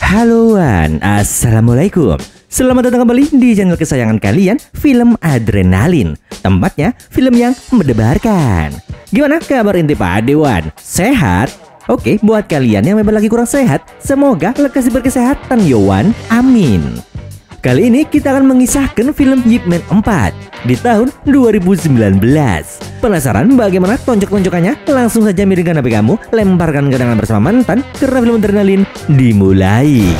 Halo Wan, Assalamualaikum. Selamat datang kembali di channel kesayangan kalian, Film Adrenalin. Tempatnya film yang mendebarkan. Gimana kabar inti Pak Dewan? Sehat? Oke, buat kalian yang memang lagi kurang sehat, semoga lekas berkesehatan Yowan. Amin. Kali ini kita akan mengisahkan film Ip Man 4 di tahun 2019. Penasaran bagaimana tonjok-tonjokannya? Langsung saja miringkan HP kamu, lemparkan kenangan bersama mantan, karena film adrenalin dimulai.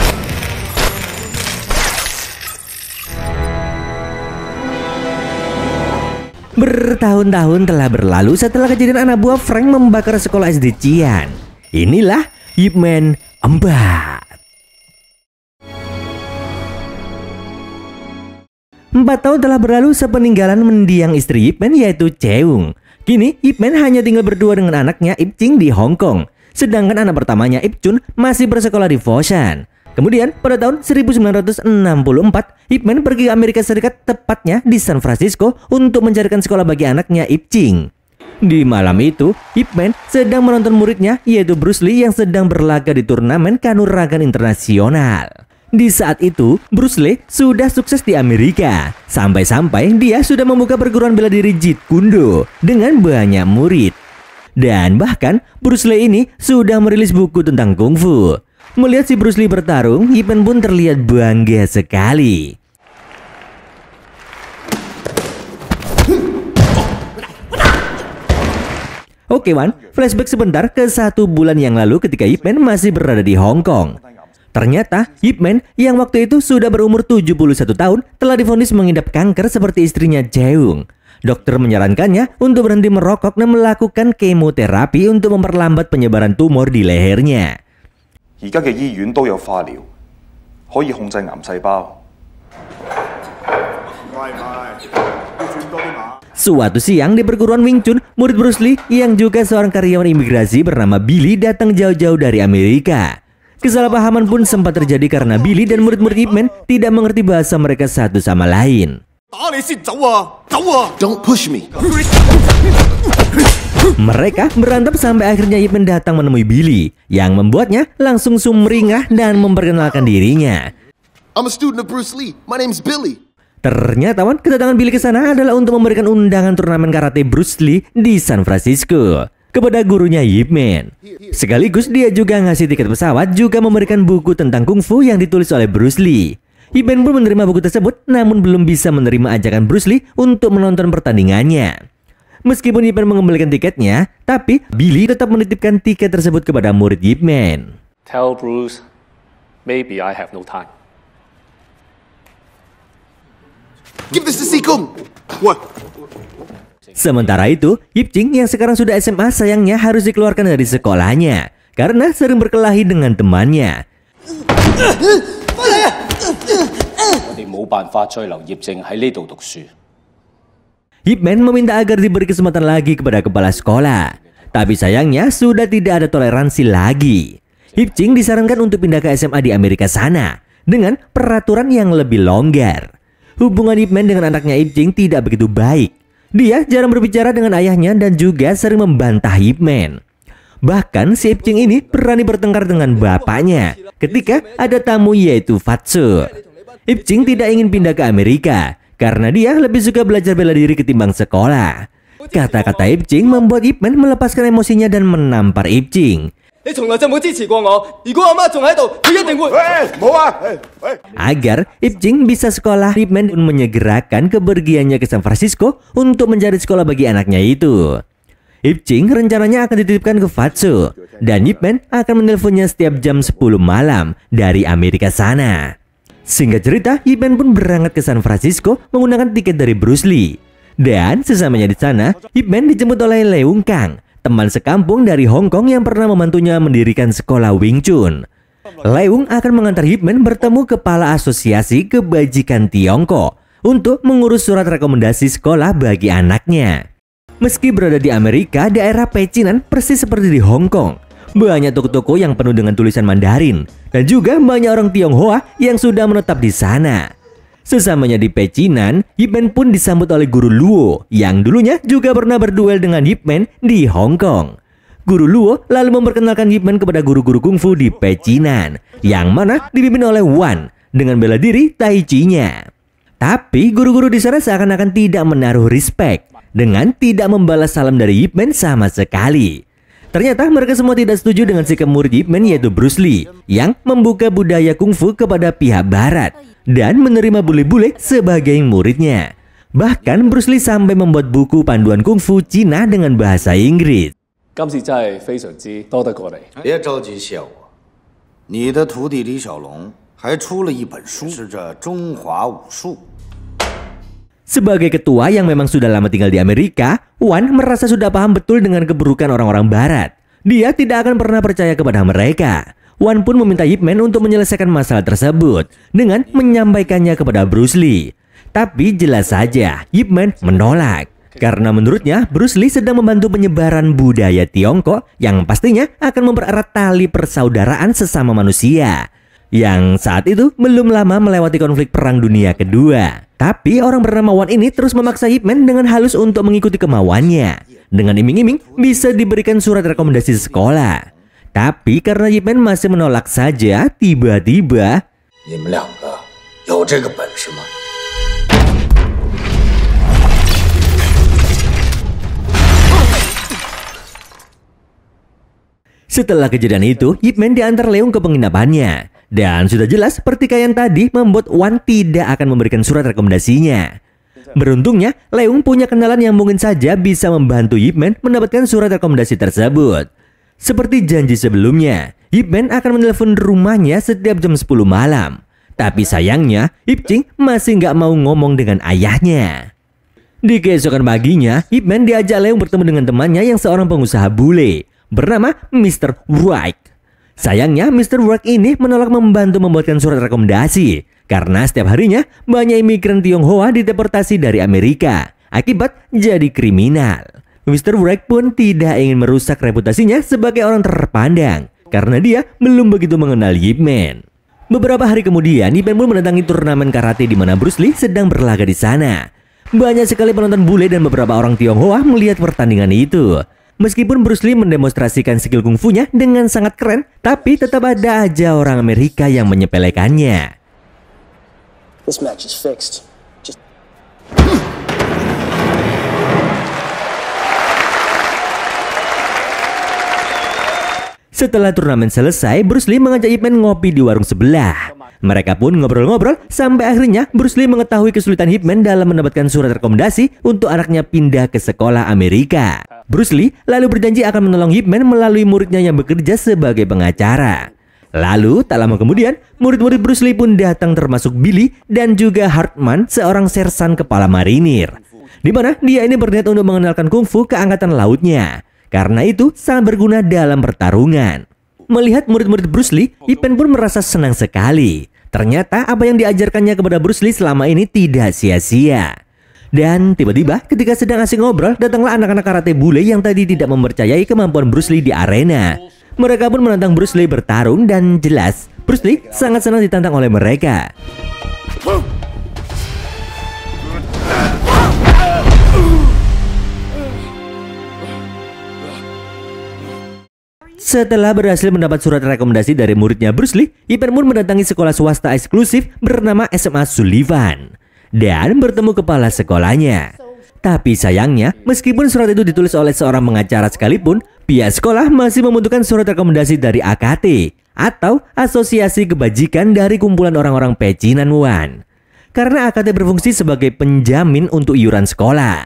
Bertahun-tahun telah berlalu setelah kejadian anak buah Frank membakar sekolah SD Cian. Inilah Ip Man 4. 4 tahun telah berlalu sepeninggalan mendiang istri Ip Man yaitu Cheung. Kini Ip Man hanya tinggal berdua dengan anaknya Ip Ching di Hong Kong. Sedangkan anak pertamanya Ip Chun masih bersekolah di Foshan. Kemudian pada tahun 1964 Ip Man pergi ke Amerika Serikat, tepatnya di San Francisco, untuk mencarikan sekolah bagi anaknya Ip Ching. Di malam itu Ip Man sedang menonton muridnya yaitu Bruce Lee yang sedang berlaga di turnamen kanuragan internasional. Di saat itu, Bruce Lee sudah sukses di Amerika. Sampai-sampai dia sudah membuka perguruan bela diri Jeet Kune Do dengan banyak murid. Dan bahkan Bruce Lee ini sudah merilis buku tentang kungfu. Melihat si Bruce Lee bertarung, Ip Man pun terlihat bangga sekali. Oke Wan, flashback sebentar ke 1 bulan yang lalu ketika Ip Man masih berada di Hong Kong. Ternyata Ip Man yang waktu itu sudah berumur 71 tahun telah divonis mengidap kanker seperti istrinya Cheung. Dokter menyarankannya untuk berhenti merokok dan melakukan kemoterapi untuk memperlambat penyebaran tumor di lehernya. Suatu siang di perguruan Wing Chun, murid Bruce Lee yang juga seorang karyawan imigrasi bernama Billy datang jauh-jauh dari Amerika. Kesalahpahaman pun sempat terjadi karena Billy dan murid-murid Ip Man tidak mengerti bahasa mereka satu sama lain. Don't push me. Mereka berantem sampai akhirnya Ip Man datang menemui Billy, yang membuatnya langsung sumringah dan memperkenalkan dirinya. I'm a student of Bruce Lee. My name's Billy. Ternyata kedatangan Billy ke sana adalah untuk memberikan undangan turnamen karate Bruce Lee di San Francisco kepada gurunya Ip Man. Sekaligus dia juga ngasih tiket pesawat, juga memberikan buku tentang kungfu yang ditulis oleh Bruce Lee. Ip Man pun menerima buku tersebut, namun belum bisa menerima ajakan Bruce Lee untuk menonton pertandingannya. Meskipun Ip Man mengembalikan tiketnya, tapi Billy tetap menitipkan tiket tersebut kepada murid Ip Man. Tell Bruce, maybe I have no time. Give this to Sikung. What? Sementara itu, Ip Ching yang sekarang sudah SMA sayangnya harus dikeluarkan dari sekolahnya karena sering berkelahi dengan temannya. Ip Man meminta agar diberi kesempatan lagi kepada kepala sekolah, tapi sayangnya sudah tidak ada toleransi lagi. Ip Ching disarankan untuk pindah ke SMA di Amerika sana dengan peraturan yang lebih longgar. Hubungan Ip Man dengan anaknya Ip Ching tidak begitu baik. Dia jarang berbicara dengan ayahnya dan juga sering membantah Ip Man. Bahkan si Ip Ching ini berani bertengkar dengan bapaknya ketika ada tamu yaitu Fatsu. Ip Ching tidak ingin pindah ke Amerika karena dia lebih suka belajar bela diri ketimbang sekolah. Kata-kata Ip Ching membuat Ip Man melepaskan emosinya dan menampar Ip Ching. Agar Ip Ching bisa sekolah, Ip Man menyegerakan kepergiannya ke San Francisco untuk mencari sekolah bagi anaknya itu. Ip Ching rencananya akan dititipkan ke Fatsu, dan Ip Man akan menelponnya setiap jam 10 malam dari Amerika sana. Singkat cerita, Ip Man pun berangkat ke San Francisco menggunakan tiket dari Bruce Lee. Dan sesamanya di sana, Ip Man dijemput oleh Leung Kang, teman sekampung dari Hong Kong yang pernah membantunya mendirikan sekolah Wing Chun. Leung akan mengantar Ip Man bertemu kepala asosiasi kebajikan Tiongkok untuk mengurus surat rekomendasi sekolah bagi anaknya. Meski berada di Amerika, daerah pecinan persis seperti di Hong Kong. Banyak toko-toko yang penuh dengan tulisan Mandarin dan juga banyak orang Tionghoa yang sudah menetap di sana. Sesamanya di pecinan, Ip Man pun disambut oleh guru Luo yang dulunya juga pernah berduel dengan Ip Man di Hong Kong. Guru Luo lalu memperkenalkan Ip Man kepada guru-guru kungfu di pecinan, yang mana dipimpin oleh Wan dengan bela diri Tai Chi-nya. Tapi guru-guru di sana seakan-akan tidak menaruh respect dengan tidak membalas salam dari Ip Man sama sekali. Ternyata mereka semua tidak setuju dengan sikap murid Ip Man yaitu Bruce Lee yang membuka budaya kungfu kepada pihak barat dan menerima bule-bule sebagai muridnya. Bahkan Bruce Lee sampai membuat buku panduan kungfu Cina dengan bahasa Inggris. 今次真係非常之多得過你。別着急謝我，你的徒弟李小龍還出了一本書，是這中華武術。 Sebagai ketua yang memang sudah lama tinggal di Amerika, Wan merasa sudah paham betul dengan keburukan orang-orang barat. Dia tidak akan pernah percaya kepada mereka. Wan pun meminta Ip Man untuk menyelesaikan masalah tersebut dengan menyampaikannya kepada Bruce Lee. Tapi jelas saja Ip Man menolak. Karena menurutnya Bruce Lee sedang membantu penyebaran budaya Tiongkok yang pastinya akan mempererat tali persaudaraan sesama manusia. Yang saat itu belum lama melewati konflik Perang Dunia Kedua. Tapi orang bernama Wan ini terus memaksa Ip Man dengan halus untuk mengikuti kemauannya. Dengan iming-iming bisa diberikan surat rekomendasi sekolah. Tapi karena Ip Man masih menolak saja, tiba-tiba... 你们两个有这个本事吗？ Setelah kejadian itu, Ip Man diantar Leung ke penginapannya. Dan sudah jelas pertikaian tadi membuat Wan tidak akan memberikan surat rekomendasinya. Beruntungnya, Leung punya kenalan yang mungkin saja bisa membantu Ip Man mendapatkan surat rekomendasi tersebut. Seperti janji sebelumnya, Ip Man akan menelpon rumahnya setiap jam 10 malam. Tapi sayangnya, Ip Ching masih nggak mau ngomong dengan ayahnya. Di keesokan paginya, Ip Man diajak Leung bertemu dengan temannya yang seorang pengusaha bule bernama Mr. Wright. Sayangnya Mr. Wright ini menolak membantu membuatkan surat rekomendasi karena setiap harinya banyak imigran Tionghoa dideportasi dari Amerika akibat jadi kriminal. Mr. Wright pun tidak ingin merusak reputasinya sebagai orang terpandang karena dia belum begitu mengenal Ip Man. Beberapa hari kemudian Ip Man pun mendatangi turnamen karate di mana Bruce Lee sedang berlaga di sana. Banyak sekali penonton bule dan beberapa orang Tionghoa melihat pertandingan itu. Meskipun Bruce Lee mendemonstrasikan skill kungfunya dengan sangat keren, tapi tetap ada aja orang Amerika yang menyepelekannya. This match is fixed. Just... Setelah turnamen selesai, Bruce Lee mengajak Ip Man ngopi di warung sebelah. Mereka pun ngobrol-ngobrol sampai akhirnya Bruce Lee mengetahui kesulitan Ip Man dalam mendapatkan surat rekomendasi untuk anaknya pindah ke sekolah Amerika. Bruce Lee lalu berjanji akan menolong Ip Man melalui muridnya yang bekerja sebagai pengacara. Lalu tak lama kemudian murid-murid Bruce Lee pun datang termasuk Billy dan juga Hartman, seorang sersan kepala marinir. Di mana dia ini berniat untuk mengenalkan kungfu ke angkatan lautnya. Karena itu sangat berguna dalam pertarungan. Melihat murid-murid Bruce Lee, Ip Man pun merasa senang sekali. Ternyata apa yang diajarkannya kepada Bruce Lee selama ini tidak sia-sia. Dan tiba-tiba ketika sedang asik ngobrol, datanglah anak-anak karate bule yang tadi tidak mempercayai kemampuan Bruce Lee di arena. Mereka pun menantang Bruce Lee bertarung dan jelas Bruce Lee sangat senang ditantang oleh mereka. Setelah berhasil mendapat surat rekomendasi dari muridnya Bruce Lee, Ip Man pun mendatangi sekolah swasta eksklusif bernama SMA Sullivan dan bertemu kepala sekolahnya. Tapi sayangnya, meskipun surat itu ditulis oleh seorang pengacara sekalipun, pihak sekolah masih membutuhkan surat rekomendasi dari AKT atau Asosiasi Kebajikan dari kumpulan orang-orang pecinan Wan. Karena AKT berfungsi sebagai penjamin untuk iuran sekolah.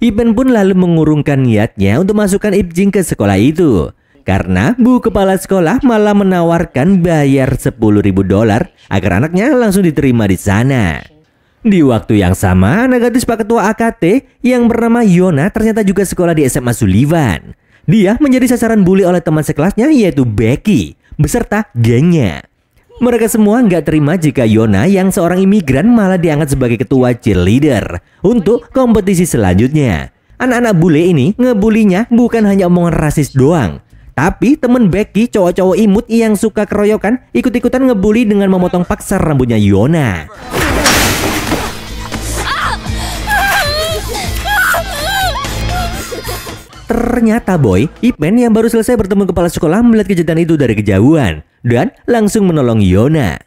Ip Man pun lalu mengurungkan niatnya untuk masukkan Ip Ching ke sekolah itu. Karena bu kepala sekolah malah menawarkan bayar $10.000 agar anaknya langsung diterima di sana. Di waktu yang sama, anak gadis Pak Ketua AKT yang bernama Yona ternyata juga sekolah di SMA Sullivan. Dia menjadi sasaran bully oleh teman sekelasnya yaitu Becky beserta gengnya. Mereka semua nggak terima jika Yona yang seorang imigran malah diangkat sebagai ketua cheerleader untuk kompetisi selanjutnya. Anak-anak bule ini ngebulinya bukan hanya omongan rasis doang. Tapi temen Becky, cowok-cowok imut yang suka keroyokan, ikut-ikutan ngebully dengan memotong paksa rambutnya Yona. Ternyata boy, Ip Man yang baru selesai bertemu kepala sekolah melihat kejadian itu dari kejauhan dan langsung menolong Yona.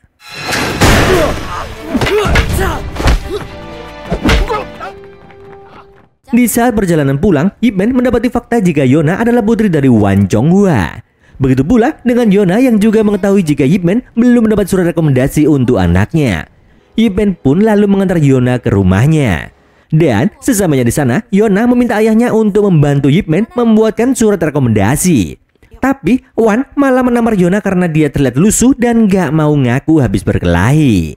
Di saat perjalanan pulang, Ip Man mendapati fakta jika Yona adalah putri dari Wan Chonghua. Begitu pula dengan Yona yang juga mengetahui jika Ip Man belum mendapat surat rekomendasi untuk anaknya. Ip Man pun lalu mengantar Yona ke rumahnya. Dan sesamanya di sana, Yona meminta ayahnya untuk membantu Ip Man membuatkan surat rekomendasi. Tapi Wan malah menampar Yona karena dia terlihat lusuh dan gak mau ngaku habis berkelahi.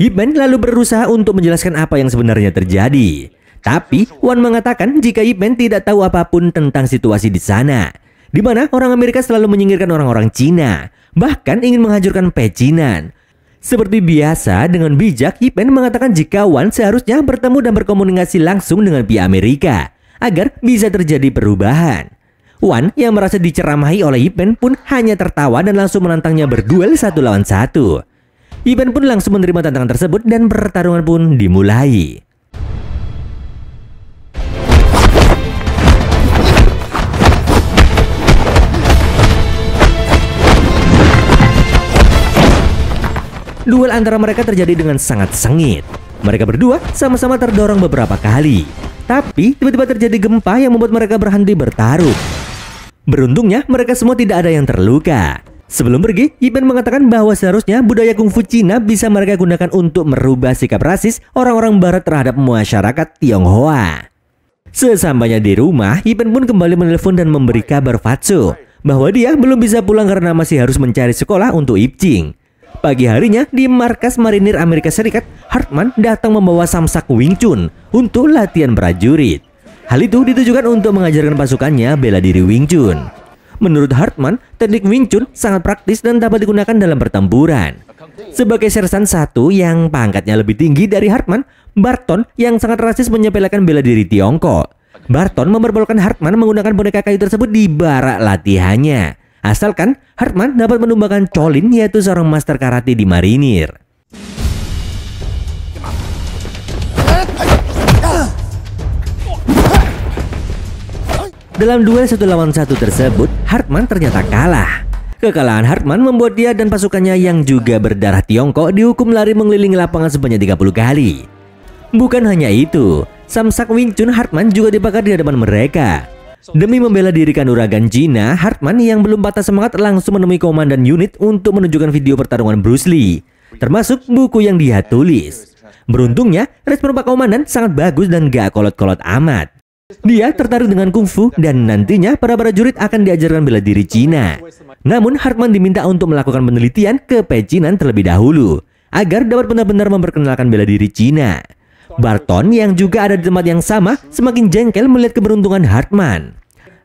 Ip Man lalu berusaha untuk menjelaskan apa yang sebenarnya terjadi. Tapi Wan mengatakan jika Ip Man tidak tahu apapun tentang situasi di sana, di mana orang Amerika selalu menyingkirkan orang-orang Cina, bahkan ingin menghancurkan pecinan. Seperti biasa, dengan bijak Ip Man mengatakan jika Wan seharusnya bertemu dan berkomunikasi langsung dengan pihak Amerika agar bisa terjadi perubahan. Wan yang merasa diceramahi oleh Ip Man pun hanya tertawa dan langsung menantangnya berduel 1 lawan 1. Ip Man pun langsung menerima tantangan tersebut dan pertarungan pun dimulai. Duel antara mereka terjadi dengan sangat sengit. Mereka berdua sama-sama terdorong beberapa kali. Tapi tiba-tiba terjadi gempa yang membuat mereka berhenti bertarung. Beruntungnya mereka semua tidak ada yang terluka. Sebelum pergi, Ip Man mengatakan bahwa seharusnya budaya kungfu Cina bisa mereka gunakan untuk merubah sikap rasis orang-orang barat terhadap masyarakat Tionghoa. Sesampainya di rumah, Ip Man pun kembali menelpon dan memberi kabar Fatso bahwa dia belum bisa pulang karena masih harus mencari sekolah untuk Ip Ching. Pagi harinya di markas marinir Amerika Serikat, Hartman datang membawa samsak Wing Chun untuk latihan prajurit. Hal itu ditujukan untuk mengajarkan pasukannya bela diri Wing Chun. Menurut Hartman, teknik Wing Chun sangat praktis dan dapat digunakan dalam pertempuran. Sebagai sersan 1 yang pangkatnya lebih tinggi dari Hartman, Barton yang sangat rasis menyepelekan bela diri Tiongkok. Barton memperbolehkan Hartman menggunakan boneka kayu tersebut di barak latihannya. Asalkan Hartman dapat menumbakan Colin, yaitu seorang master karate di marinir. Dalam duel 1 lawan 1 tersebut, Hartman ternyata kalah. Kekalahan Hartman membuat dia dan pasukannya yang juga berdarah Tiongkok dihukum lari mengelilingi lapangan sebanyak 30 kali. Bukan hanya itu, samsak Wing Chun Hartman juga dibakar di hadapan mereka. Demi membela diri kanuragan Cina, Hartman yang belum patah semangat langsung menemui komandan unit untuk menunjukkan video pertarungan Bruce Lee, termasuk buku yang dia tulis. Beruntungnya, respon Pak Komandan sangat bagus dan gak kolot-kolot amat. Dia tertarik dengan kungfu dan nantinya para prajurit akan diajarkan bela diri Cina. Namun Hartman diminta untuk melakukan penelitian ke pecinan terlebih dahulu, agar dapat benar-benar memperkenalkan bela diri Cina. Barton yang juga ada di tempat yang sama semakin jengkel melihat keberuntungan Hartman.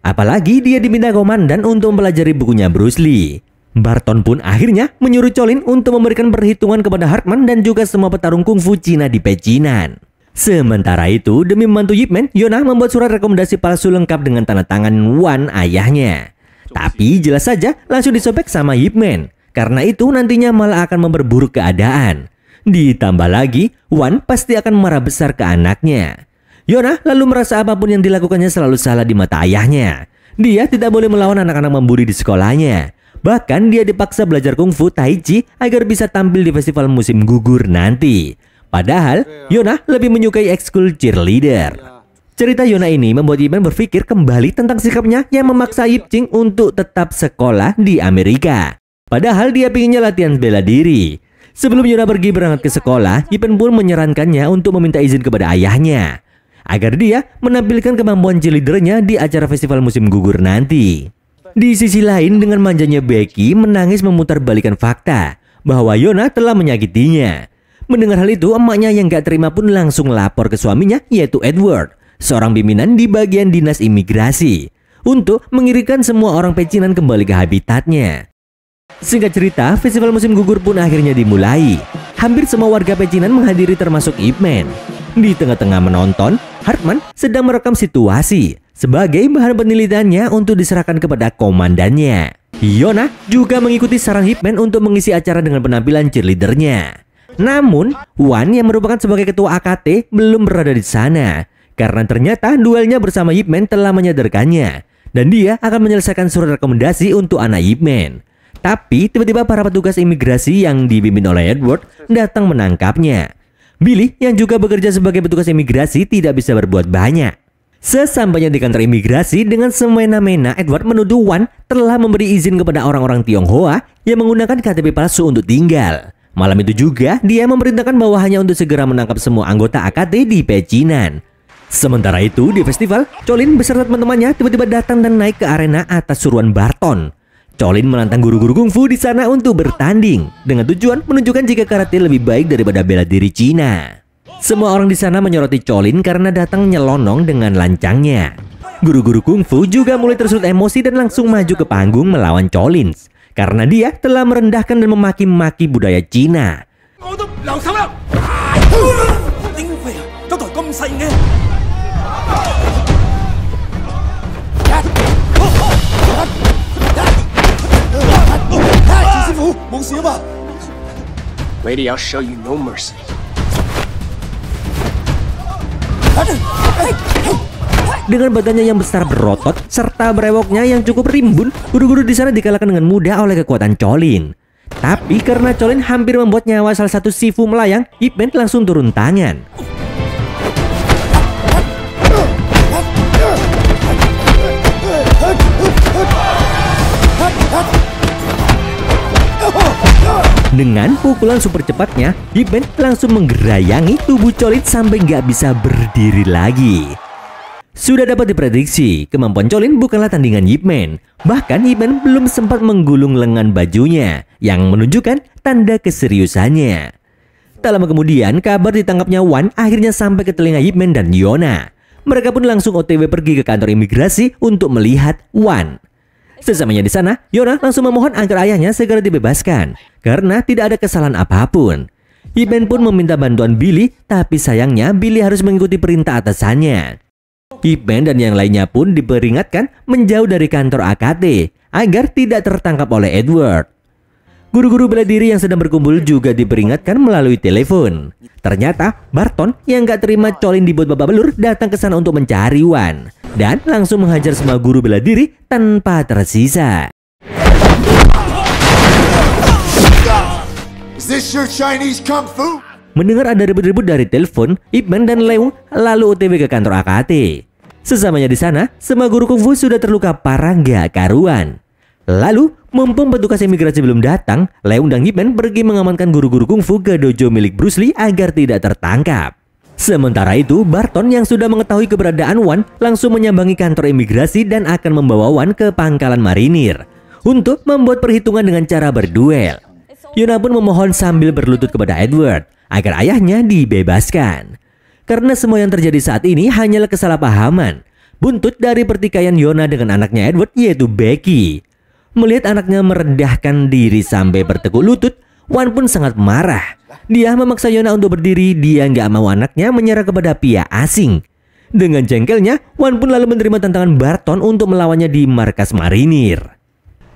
Apalagi dia diminta komandan untuk mempelajari bukunya Bruce Lee. Barton pun akhirnya menyuruh Colin untuk memberikan perhitungan kepada Hartman dan juga semua petarung kungfu Cina di pecinan. Sementara itu, demi membantu Ip Man, Yona membuat surat rekomendasi palsu lengkap dengan tanda tangan Wan ayahnya. Tapi jelas saja langsung disobek sama Ip Man. Karena itu nantinya malah akan memperburuk keadaan. Ditambah lagi, Wan pasti akan marah besar ke anaknya. Yona lalu merasa apapun yang dilakukannya selalu salah di mata ayahnya. Dia tidak boleh melawan anak-anak membuli di sekolahnya. Bahkan dia dipaksa belajar kungfu tai chi agar bisa tampil di festival musim gugur nanti. Padahal Yona lebih menyukai ekskul cheerleader. Cerita Yona ini membuat Ip Man berpikir kembali tentang sikapnya yang memaksa Ip Ching untuk tetap sekolah di Amerika. Padahal dia pinginnya latihan bela diri. Sebelum Yona pergi berangkat ke sekolah, Ip Man pun menyarankannya untuk meminta izin kepada ayahnya agar dia menampilkan kemampuan cheerleadernya di acara festival musim gugur nanti. Di sisi lain, dengan manjanya Becky menangis memutarbalikkan fakta bahwa Yona telah menyakitinya. Mendengar hal itu, emaknya yang gak terima pun langsung lapor ke suaminya, yaitu Edward, seorang pimpinan di bagian dinas imigrasi, untuk mengirimkan semua orang pecinan kembali ke habitatnya. Singkat cerita, festival musim gugur pun akhirnya dimulai. Hampir semua warga pecinan menghadiri termasuk Ip Man. Di tengah-tengah menonton, Hartman sedang merekam situasi sebagai bahan penelitiannya untuk diserahkan kepada komandannya. Yona juga mengikuti saran Ip Man untuk mengisi acara dengan penampilan cheerleadernya. Namun, Wan yang merupakan sebagai ketua AKT belum berada di sana Karena ternyata duelnya bersama Ip Man telah menyadarkannya dan dia akan menyelesaikan surat rekomendasi untuk anak Ip Man. Tapi tiba-tiba para petugas imigrasi yang dipimpin oleh Edward datang menangkapnya. Billy yang juga bekerja sebagai petugas imigrasi tidak bisa berbuat banyak. Sesampainya di kantor imigrasi, dengan semena-mena Edward menuduh Wan telah memberi izin kepada orang-orang Tionghoa yang menggunakan KTP palsu untuk tinggal. Malam itu juga dia memerintahkan bawahannya untuk segera menangkap semua anggota AKT di pecinan. Sementara itu di festival, Colin beserta teman-temannya tiba-tiba datang dan naik ke arena atas suruhan Barton. Colin menantang guru-guru kungfu di sana untuk bertanding dengan tujuan menunjukkan jika karate lebih baik daripada bela diri Cina. Semua orang di sana menyoroti Colin karena datang nyelonong dengan lancangnya. Guru-guru kungfu juga mulai tersulut emosi dan langsung maju ke panggung melawan Colin karena dia telah merendahkan dan memaki-maki budaya Cina. Lady, I'll show you no mercy. Dengan badannya yang besar berotot serta brewoknya yang cukup rimbun, guru-guru di sana dikalahkan dengan mudah oleh kekuatan Colin. Tapi karena Colin hampir membuat nyawa salah satu Sifu melayang, Ip Man langsung turun tangan. Dengan pukulan super cepatnya, Ip Man langsung menggerayangi tubuh Colin sampai nggak bisa berdiri lagi. Sudah dapat diprediksi, kemampuan Colin bukanlah tandingan Ip Man. Bahkan Ip Man belum sempat menggulung lengan bajunya, yang menunjukkan tanda keseriusannya. Tak lama kemudian, kabar ditangkapnya Wan akhirnya sampai ke telinga Ip Man dan Yona. Mereka pun langsung OTW pergi ke kantor imigrasi untuk melihat Wan. Sesamanya di sana, Yona langsung memohon agar ayahnya segera dibebaskan karena tidak ada kesalahan apapun. Ip Man pun meminta bantuan Billy, tapi sayangnya Billy harus mengikuti perintah atasannya. Ip Man dan yang lainnya pun diperingatkan menjauh dari kantor AKT agar tidak tertangkap oleh Edward. Guru-guru bela diri yang sedang berkumpul juga diperingatkan melalui telepon. Ternyata Barton yang gak terima Colin dibuat babak belur datang ke sana untuk mencari Wan dan langsung menghajar semua guru bela diri tanpa tersisa. Is this your Chinese kung fu? Mendengar ada ribut-ribut dari telepon, Ip Man dan Leung lalu OTW ke kantor AKT. Sesamanya di sana, semua guru kungfu sudah terluka parah gak karuan. Lalu, mumpung petugas imigrasi belum datang, Leung dan Ip Man pergi mengamankan guru-guru kungfu ke dojo milik Bruce Lee agar tidak tertangkap. Sementara itu, Barton yang sudah mengetahui keberadaan Wan langsung menyambangi kantor imigrasi dan akan membawa Wan ke pangkalan marinir untuk membuat perhitungan dengan cara berduel. Yona pun memohon sambil berlutut kepada Edward agar ayahnya dibebaskan. Karena semua yang terjadi saat ini hanyalah kesalahpahaman, buntut dari pertikaian Yona dengan anaknya Edward yaitu Becky. Melihat anaknya merendahkan diri sampai bertekuk lutut, Wan pun sangat marah. Dia memaksa Yona untuk berdiri, dia nggak mau anaknya menyerah kepada pihak asing. Dengan jengkelnya, Wan pun lalu menerima tantangan Barton untuk melawannya di markas marinir.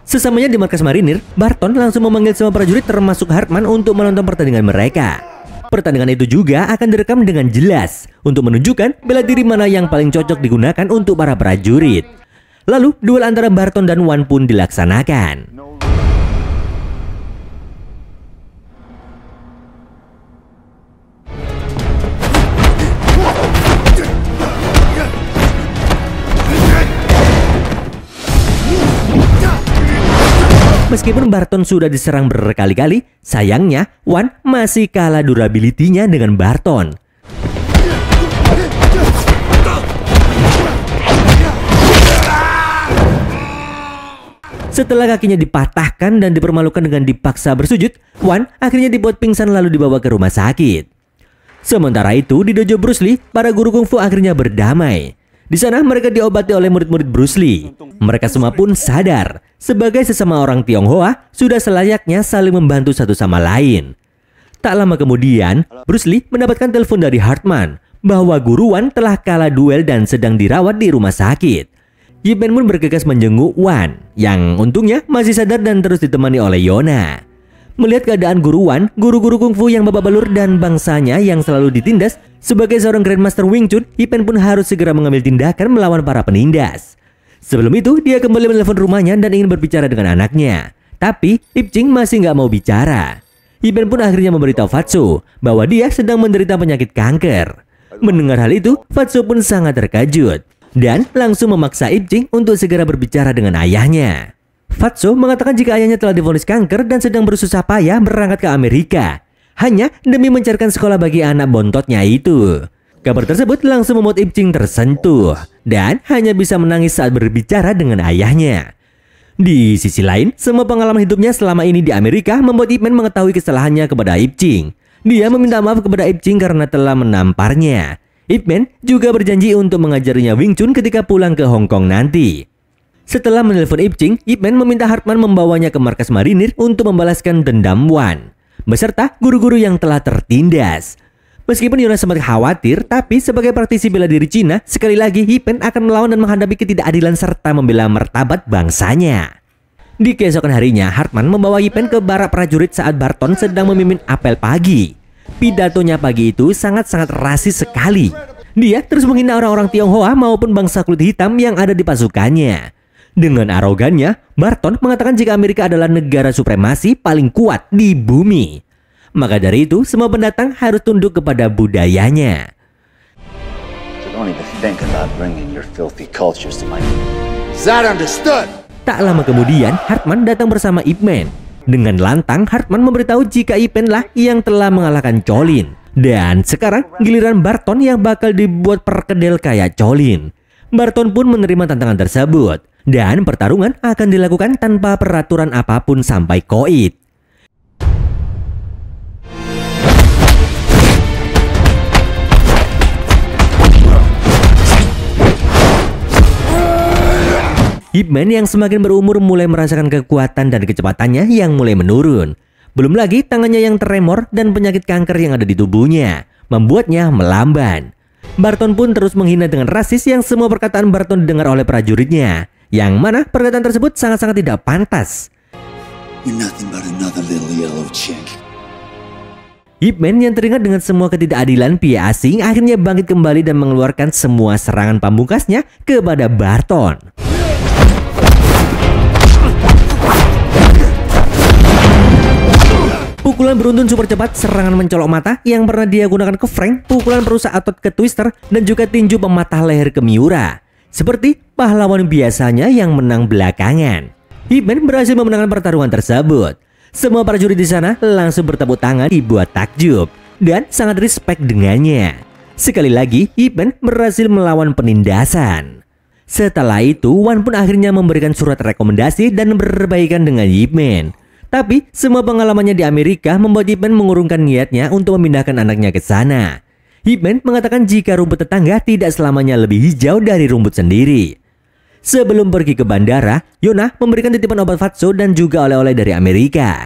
Sesamanya di markas marinir, Barton langsung memanggil semua prajurit termasuk Hartman untuk menonton pertandingan mereka. Pertandingan itu juga akan direkam dengan jelas untuk menunjukkan bela diri mana yang paling cocok digunakan untuk para prajurit. Lalu duel antara Barton dan Wan pun dilaksanakan. Meskipun Barton sudah diserang berkali-kali, sayangnya Wan masih kalah durability-nya dengan Barton. Setelah kakinya dipatahkan dan dipermalukan dengan dipaksa bersujud, Wan akhirnya dibuat pingsan lalu dibawa ke rumah sakit. Sementara itu, di dojo Bruce Lee, para guru kungfu akhirnya berdamai. Di sana mereka diobati oleh murid-murid Bruce Lee. Mereka semua pun sadar, sebagai sesama orang Tionghoa, sudah selayaknya saling membantu satu sama lain. Tak lama kemudian, Bruce Lee mendapatkan telepon dari Hartman bahwa Guru Wan telah kalah duel dan sedang dirawat di rumah sakit. Ip Man pun bergegas menjenguk Wan, yang untungnya masih sadar dan terus ditemani oleh Yona. Melihat keadaan Guru Wan, guru-guru kungfu yang babak belur dan bangsanya yang selalu ditindas, Sebagai seorang Grandmaster Wing Chun, Ip Man pun harus segera mengambil tindakan melawan para penindas. Sebelum itu, dia kembali menelpon rumahnya dan ingin berbicara dengan anaknya. Tapi, Ip Ching masih nggak mau bicara. Ip Man pun akhirnya memberitahu Fatso bahwa dia sedang menderita penyakit kanker. Mendengar hal itu, Fatso pun sangat terkejut dan langsung memaksa Ip Ching untuk segera berbicara dengan ayahnya. Fatso mengatakan jika ayahnya telah divonis kanker dan sedang bersusah payah berangkat ke Amerika hanya demi mencarikan sekolah bagi anak bontotnya itu. Kabar tersebut langsung membuat Ip Ching tersentuh dan hanya bisa menangis saat berbicara dengan ayahnya. Di sisi lain, semua pengalaman hidupnya selama ini di Amerika membuat Ip Man mengetahui kesalahannya kepada Ip Ching. Dia meminta maaf kepada Ip Ching karena telah menamparnya. Ip Man juga berjanji untuk mengajarinya Wing Chun ketika pulang ke Hong Kong nanti. Setelah menelpon Ip Ching, Ip Man meminta Hartman membawanya ke markas marinir untuk membalaskan dendam Wan beserta guru-guru yang telah tertindas. Meskipun Yona sempat khawatir, tapi sebagai praktisi bela diri Cina, sekali lagi Ip Man akan melawan dan menghadapi ketidakadilan serta membela martabat bangsanya. Di keesokan harinya, Hartman membawa Ip Man ke barak prajurit saat Barton sedang memimpin apel pagi. Pidatonya pagi itu sangat-sangat rasis sekali. Dia terus menghina orang-orang Tionghoa maupun bangsa kulit hitam yang ada di pasukannya. Dengan arogannya, Barton mengatakan jika Amerika adalah negara supremasi paling kuat di bumi. Maka dari itu, semua pendatang harus tunduk kepada budayanya. That understood. Tak lama kemudian, Hartman datang bersama Ip Man. Dengan lantang, Hartman memberitahu jika Ip Man lah yang telah mengalahkan Colin. Dan sekarang giliran Barton yang bakal dibuat perkedel kayak Colin. Barton pun menerima tantangan tersebut. Dan pertarungan akan dilakukan tanpa peraturan apapun sampai koit. Ip Man yang semakin berumur mulai merasakan kekuatan dan kecepatannya yang mulai menurun. Belum lagi tangannya yang tremor dan penyakit kanker yang ada di tubuhnya membuatnya melamban. Barton pun terus menghina dengan rasis yang semua perkataan Barton didengar oleh prajuritnya. Yang mana perkataan tersebut sangat-sangat tidak pantas. Ip Man yang teringat dengan semua ketidakadilan pihak asing akhirnya bangkit kembali dan mengeluarkan semua serangan pamungkasnya kepada Barton. Pukulan beruntun super cepat, serangan mencolok mata yang pernah dia gunakan ke Frank, pukulan perusak otot ke Twister, dan juga tinju pematah leher ke Miura. Seperti pahlawan biasanya yang menang belakangan. Ip Man berhasil memenangkan pertarungan tersebut. Semua prajurit di sana langsung bertepuk tangan dibuat takjub dan sangat respect dengannya. Sekali lagi, Ip Man berhasil melawan penindasan. Setelah itu, Wan pun akhirnya memberikan surat rekomendasi dan berbaikan dengan Ip Man. Tapi semua pengalamannya di Amerika membuat Ip Man mengurungkan niatnya untuk memindahkan anaknya ke sana. Ip Man mengatakan jika rumput tetangga tidak selamanya lebih hijau dari rumput sendiri. Sebelum pergi ke bandara, Yona memberikan titipan obat Fatso dan juga oleh-oleh dari Amerika.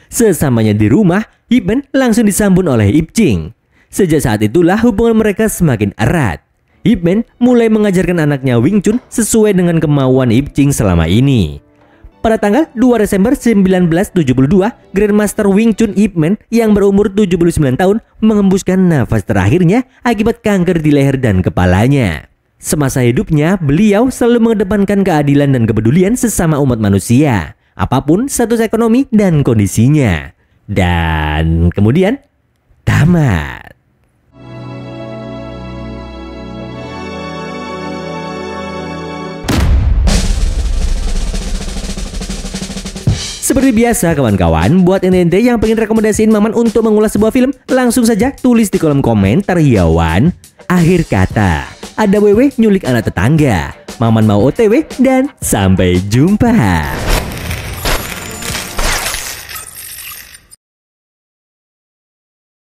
Sesamanya di rumah, Ip Man langsung disambut oleh Ip Ching. Sejak saat itulah hubungan mereka semakin erat. Ip Man mulai mengajarkan anaknya Wing Chun sesuai dengan kemauan Ip Ching selama ini. Pada tanggal 2 Desember 1972, Grandmaster Wing Chun Ip Man yang berumur 79 tahun mengembuskan nafas terakhirnya akibat kanker di leher dan kepalanya. Semasa hidupnya, beliau selalu mengedepankan keadilan dan kepedulian sesama umat manusia, apapun status ekonomi dan kondisinya. Dan kemudian, tamat. Seperti biasa kawan-kawan, buat ente yang pengen rekomendasiin Maman untuk mengulas sebuah film, langsung saja tulis di kolom komentar Yawan. Akhir kata, ada wewe nyulik anak tetangga, Maman mau OTW, dan sampai jumpa.